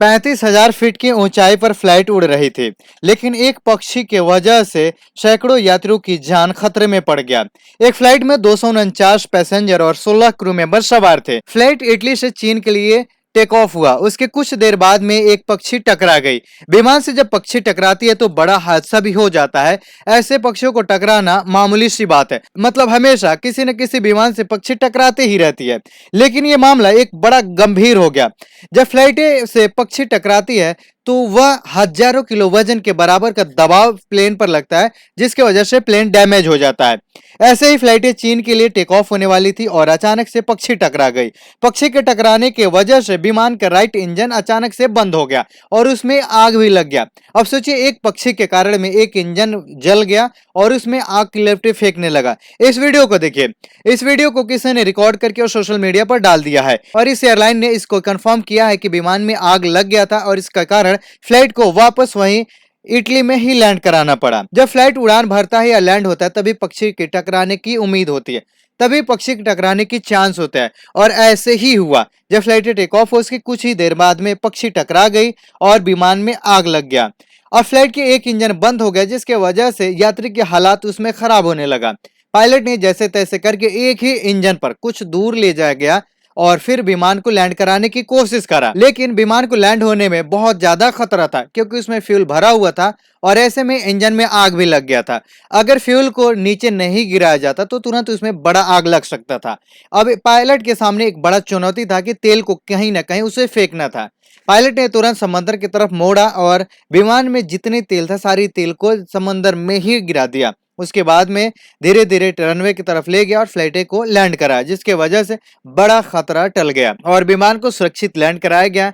35,000 feet की ऊंचाई पर फ्लाइट उड़ रही थी, लेकिन एक पक्षी के वजह से सैकड़ों यात्रियों की जान खतरे में पड़ गया। एक फ्लाइट में 249 पैसेंजर और 16 क्रू मेंबर सवार थे। फ्लाइट इटली से चीन के लिए टेक ऑफ हुआ। उसके कुछ देर बाद में एक पक्षी टकरा गई। विमान से जब पक्षी टकराती है तो बड़ा हादसा भी हो जाता है। ऐसे पक्षियों को टकराना मामूली सी बात है, मतलब हमेशा किसी न किसी विमान से पक्षी टकराते ही रहती है। लेकिन ये मामला एक बड़ा गंभीर हो गया। जब फ्लाइट से पक्षी टकराती है तो वह हजारों किलो वजन के बराबर का दबाव प्लेन पर लगता है, जिसकी वजह से प्लेन डैमेज हो जाता है। ऐसे ही फ्लाइटें चीन के लिए टेक ऑफ होने वाली थी और अचानक से पक्षी टकरा गई। पक्षी के टकराने की वजह से विमान का राइट इंजन अचानक से बंद हो गया और उसमें आग भी लग गया। अब सोचिए, एक पक्षी के कारण में एक इंजन जल गया और उसमें आग की लपटें फेंकने लगा। इस वीडियो को देखिए। इस वीडियो को किसी ने रिकॉर्ड करके और सोशल मीडिया पर डाल दिया है और इस एयरलाइन ने इसको कंफर्म किया है कि विमान में आग लग गया था और इसका कारण फ्लाइट को वापस वहीं इटली में ही लैंड कराना पड़ा। जब फ्लाइट उड़ान भरता है या लैंड होता है तभी पक्षी के टकराने की उम्मीद होती है, तभी पक्षी के टकराने की चांस होता है। और ऐसे ही हुआ। जब फ्लाइट टेक ऑफ हो उसके कुछ ही देर बाद में पक्षी टकरा गई और विमान में आग लग गया। अब फ्लाइट के एक इंजन बंद हो गया, जिसके वजह से यात्री के हालात उसमें खराब होने लगा। पायलट ने जैसे तैसे करके एक ही इंजन पर कुछ दूर ले जाया गया और फिर विमान को लैंड कराने की कोशिश करा, लेकिन विमान को लैंड होने में बहुत ज्यादा खतरा था क्योंकि उसमें फ्यूल भरा हुआ था और ऐसे में इंजन में आग भी लग गया था। अगर फ्यूल को नीचे नहीं गिराया जाता तो तुरंत उसमें बड़ा आग लग सकता था। अब पायलट के सामने एक बड़ा चुनौती था कि तेल को कहीं ना कहीं उसे फेंकना था। पायलट ने तुरंत समंदर की तरफ मोड़ा और विमान में जितनी तेल था सारी तेल को समंदर में ही गिरा दिया। उसके बाद में धीरे धीरे रनवे की तरफ ले गया और फ्लाइट को लैंड कराया, जिसके वजह से बड़ा खतरा टल गया और विमान को सुरक्षित लैंड कराया गया।